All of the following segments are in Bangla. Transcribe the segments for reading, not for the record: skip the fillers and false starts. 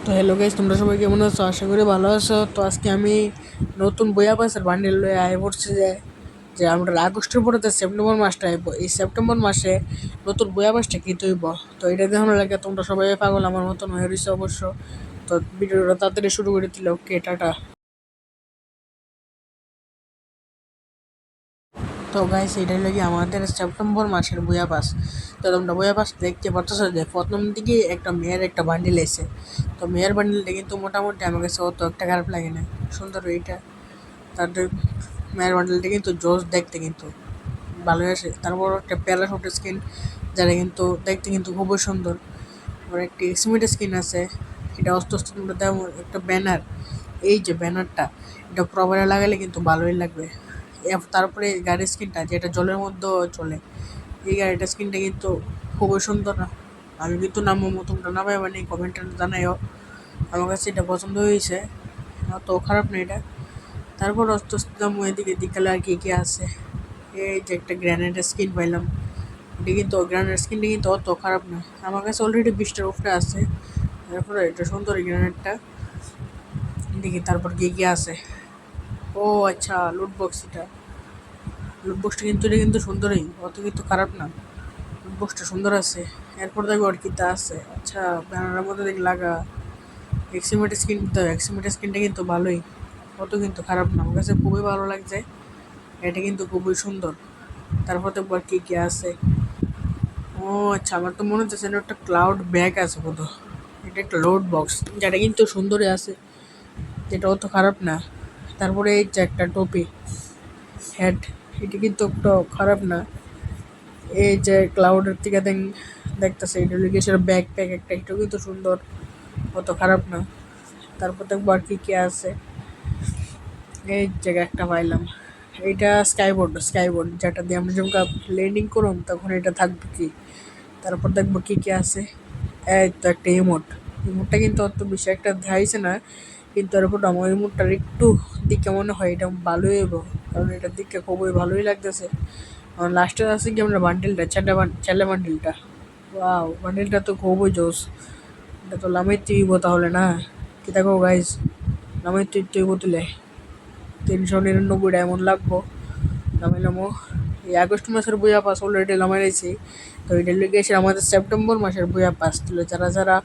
তো হ্যালো গাইস, তোমরা সবাই কেমন আছো? আশা করি ভালো আছো। তো আজকে আমি নতুন বইয়া পাসের বান্ডিল লয়ে আয় পড়ছি যে যে আমরা আগস্টের পরে তো সেপ্টেম্বর মাসটা আইব। এই সেপ্টেম্বর মাসে নতুন বইয়া পাসটা কি তৈব। তো এটা দেখানোর লাগে তোমরা সবাই পাগল আমার মতন হয়ে রয়েছে অবশ্য। তো ভিডিওটা তাড়াতাড়ি শুরু করে দিল। ওকে, টাটা। তো গাইস, এটাই লাগে আমাদের সেপ্টেম্বর মাসের বইয়া পাস। তো তোমরা বইয়া পাস দেখতে পারতেছো যে প্রথম দিকে একটা মেয়ের একটা বান্ডিল এসে। তো মেয়ের বান্ডিলটা কিন্তু মোটামুটি আমার কাছে অত একটা খারাপ লাগে না, সুন্দর এইটা। তাদের মেয়ের বান্ডেলটা কিন্তু জোস দেখতে, কিন্তু ভালোই আসে। তারপর একটা প্যারাশুট স্কিন, যারা কিন্তু দেখতে কিন্তু খুবই সুন্দর। আবার একটি এক্সিমিট স্কিন আছে, এটা অস্ত অস্ত তোমরা দেওয়া একটা ব্যানার। এই যে ব্যানারটা, এটা প্রবারে লাগালে কিন্তু ভালোই লাগবে। তারপরে গাড়ির স্কিনটা, যেটা জলের মধ্যেও চলে, এই গাড়িটার স্কিনটা কিন্তু খুবই সুন্দর না। আমি কিন্তু নামবো, তোমরা নামে মানে কমেন্টে জানাইও। আমার কাছে এটা পছন্দ হয়েছে, অত খারাপ না এটা। তারপর আস্তে আস্তে দাম এদিকে বিকালে আর কি কি আছে। এই যে একটা গ্র্যানেডের স্কিন পাইলাম, এটা কিন্তু গ্র্যানেড স্কিনটা কিন্তু অত খারাপ না। আমার কাছে অলরেডি 20টার উপরে আছে। তারপরে এটা সুন্দর এই গ্র্যানেডটা দেখি। তারপর কি কি আছে, ও আচ্ছা, লুটবক্স। এটা লুটবক্সটা কিন্তু এটা কিন্তু সুন্দরই, অত কিন্তু খারাপ না। লুটবক্সটা সুন্দর আছে। এরপর দেখো আর কিটা আছে। আচ্ছা, ব্যানারের মধ্যে দেখি লাগা এক্সিমেট স্কিন। তো এক্সিমেট স্কিনটা কিন্তু ভালোই, অত কিন্তু খারাপ না। আমার কাছে খুবই ভালো লাগছে, এটা কিন্তু খুবই সুন্দর। তারপর তো কি কি আছে, ও আচ্ছা, আমার তো মনে হচ্ছে একটা ক্লাউড ব্যাগ আছে বোধ। এটা একটা লোড বক্স, যেটা কিন্তু সুন্দরই আছে, যেটা অত খারাপ না। তারপরে এই যে একটা টপি হেড, এটা কিন্তু একটু খারাপ না। এই যে ক্লাউডের থেকে দেখতেছে, এটা লিখে সেটা ব্যাকপ্যাক একটা, এটাও কিন্তু সুন্দর, অত খারাপ না। তারপর দেখবো আর কি কি আছে। এই জায়গায় একটা পাইলাম, এইটা স্কাইবোর্ড যেটা দিয়ে আমরা যখন ল্যান্ডিং করুন তখন এটা থাকবে কি। তারপর দেখবো কি কি আছে। এই তো একটা ইমোটটা কিন্তু অত বেশি একটা দেখাইছে না, কিন্তু এরপর আমার ইমোটটার একটু দিকে মনে হয় এটা ভালোই হইব, কারণ এটার দিকে খুবই ভালোই লাগতেছে। লাস্টে আছে কি আমরা বান্ডেলটা, ছেলে বান্ডেলটা, ওয়াও, বান্ডেলটা তো খুবই জোস। এটা তো লামাই তুইব তাহলে না, কি দেখো গাইজ, লামাই তুইব তুলে 399 লাগবো। নামাইলামও এই আগস্ট মাসের বইয়া পাস অলরেডি নামাইছি। তো এটা লিখে এসে আমাদের সেপ্টেম্বর মাসের বইয়া পাস তুলে। যারা যারা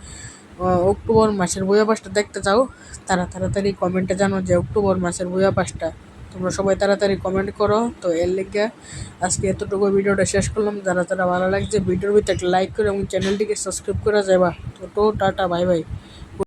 অক্টোবর মাসের বইয়া পাসটা দেখতে চাও, তারা তাড়াতাড়ি কমেন্টে জানো যে অক্টোবর মাসের বইয়া পাসটা। তোমরা সবাই তাড়াতাড়ি কমেন্ট করো। তো এর লিগে আজকে এতটুকু ভিডিওটা শেষ করলাম। যারা যারা ভালো লাগছে ভিডিওর ভিতরে একটা লাইক করে এবং চ্যানেলটিকে সাবস্ক্রাইব করা যাবা। তো টাটা, বাই বাই।